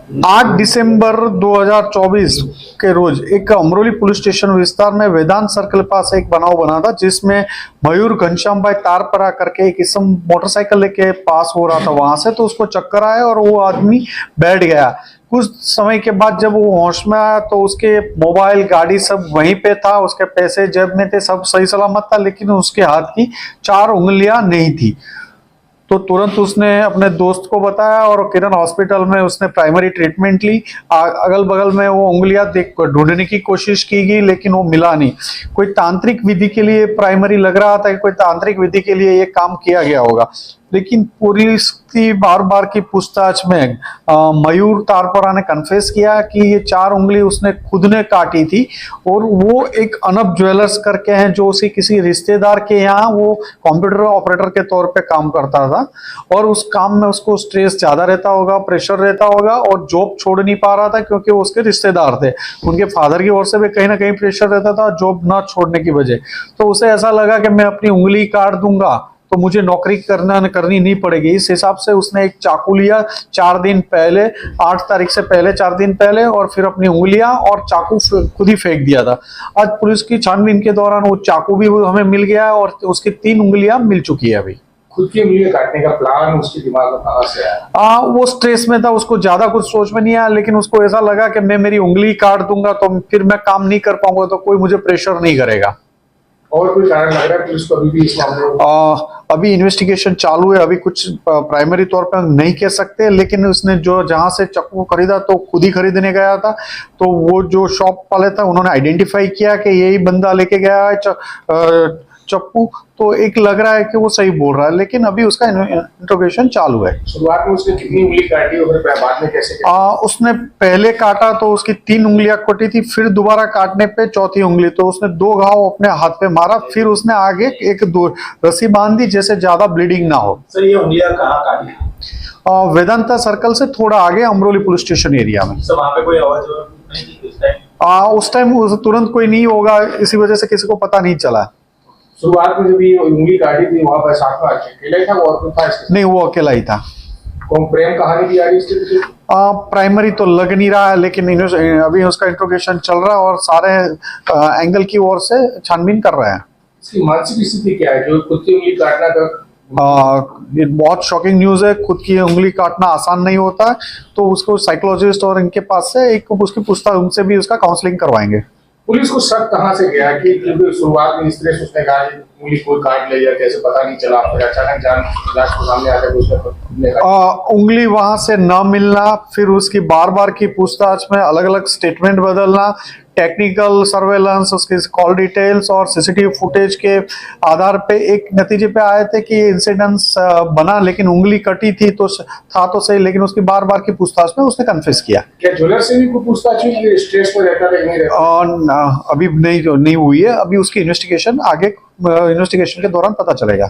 8 दिसंबर 2024 के रोज एक Amroli police station विस्तार में वेदांत सर्कल के पास एक बनाव बना था, जिसमें मयूर घनश्याम भाई तारपरा करके एक इसम मोटरसाइकिल लेके पास हो रहा था वहां से, तो उसको चक्कर आया और वो आदमी बैठ गया। कुछ समय के बाद जब वो होश में आया तो उसके मोबाइल गाड़ी सब वहीं पे था, उसके पैसे जेब में थे, सब सही सलामत था, लेकिन उसके हाथ की 4 उंगलियां नहीं थी। तो तुरंत उसने अपने दोस्त को बताया और किरण हॉस्पिटल में उसने प्राइमरी ट्रीटमेंट ली। अगल बगल में वो उंगलियां देख ढूंढने की कोशिश की गई, लेकिन वो मिला नहीं। कोई तांत्रिक विधि के लिए प्राइमरी लग रहा था कि कोई तांत्रिक विधि के लिए ये काम किया गया होगा, लेकिन पुलिस की बार बार की पूछताछ में मयूर तारपरा ने कन्फेस किया कि ये 4 उंगली उसने खुद ने काटी थी, और वो एक अनब ज्वेलर्स करके हैं जो उसी किसी रिश्तेदार के यहाँ वो कंप्यूटर ऑपरेटर के तौर पे काम करता था, और उस काम में उसको स्ट्रेस ज्यादा रहता होगा, प्रेशर रहता होगा, और जॉब छोड़ नहीं पा रहा था क्योंकि वो उसके रिश्तेदार थे। उनके फादर की ओर से भी कहीं ना कहीं प्रेशर रहता था जॉब ना छोड़ने की वजह। तो उसे ऐसा लगा कि मैं अपनी उंगली काट दूंगा तो मुझे नौकरी करनी नहीं पड़ेगी। इस हिसाब से उसने एक चाकू लिया 4 दिन पहले, 8 तारीख से पहले 4 दिन पहले, और फिर अपनी उंगलियां और चाकू खुद ही फेंक दिया था। आज पुलिस की छानबीन के दौरान वो चाकू भी हमें मिल गया है और उसकी 3 उंगलियां मिल चुकी है। अभी खुद की उंगलियां काटने का प्लान उसके दिमाग में कहां से आया? वो स्ट्रेस में था, उसको ज्यादा कुछ सोच में नहीं आया, लेकिन उसको ऐसा लगा कि मैं मेरी उंगली काट दूंगा तो फिर मैं काम नहीं कर पाऊंगा, तो कोई मुझे प्रेशर नहीं करेगा। और कोई कारण लग रहा है पुलिस को अभी भी इस मामले में? अभी इन्वेस्टिगेशन चालू है, अभी कुछ प्राइमरी तौर पे हम नहीं कह सकते, लेकिन उसने जो जहां से चाकू खरीदा तो खुद ही खरीदने गया था, तो वो जो शॉप वाले था उन्होंने आइडेंटिफाई किया कि यही बंदा लेके गया है चप्पू, तो एक लग रहा है कि वो सही बोल रहा है, लेकिन अभी उसका इंट्रोगेशन चालू है। शुरुआत में उसने कितनी उंगली काटी और फिर बाद में कैसे उसने पहले काटा तो उसकी 3 उंगलियां कटी थी, फिर दोबारा काटने पे 4थी उंगली, तो उसने 2 घाव अपने हाथ पे मारा, फिर उसने आगे एक रस्सी बांध दी जैसे ज्यादा ब्लीडिंग ना हो। सर ये उंगलियां कहाँ काटी? वेदांता सर्कल से थोड़ा आगे अमरोली पुलिस स्टेशन एरिया में। सर वहाँ पे कोई आवाज नहीं थी उस टाइम तुरंत कोई नहीं होगा, इसी वजह से किसी को पता नहीं चला। शुरुआत में जब ये उंगली काटी थी वहां पर साथ में अकेला ही था और कोई था इसके? नहीं, वो अकेला ही था। कौन प्रेम कहानी भी आ रही इसके पीछे? प्राइमरी तो लग नहीं रहा है, लेकिन अभी उसका इंट्रोगेशन चल रहा है और सारे एंगल की ओर से छानबीन कर रहे हैं। इसकी मानसिक स्थिति क्या है जो खुद की उंगली काटना ये बहुत शॉकिंग न्यूज है। खुद की उंगली काटना आसान नहीं होता, तो उसको साइकोलॉजिस्ट और इनके पास से एक उसकी पूछताछ, उनसे भी उसका काउंसलिंग करवाएंगे। पुलिस को शक कहां से गया कि शुरुआत में इस तरह उसने कहा उंगली कोई काट ले या कैसे पता नहीं चला, फिर अचानक जांच को सामने आकर उसने उंगली वहां से न मिलना, फिर उसकी बार बार की पूछताछ में अलग अलग स्टेटमेंट बदलना, टेक्निकल सर्वेलेंस, उसकी कॉल डिटेल्स और सीसीटीवी फुटेज के आधार पे एक नतीजे पे आए थे कि इंसिडेंस बना, लेकिन उंगली कटी थी तो था तो सही, लेकिन उसकी बार बार की पूछताछ में उसने कन्फेस किया। क्या ज्वेलर से भी कोई पूछताछ हुई? स्ट्रेस पर रहता था नहीं रहता? अभी नहीं हुई है, अभी उसकी इन्वेस्टिगेशन आगे इन्वेस्टिगेशन के दौरान पता चलेगा।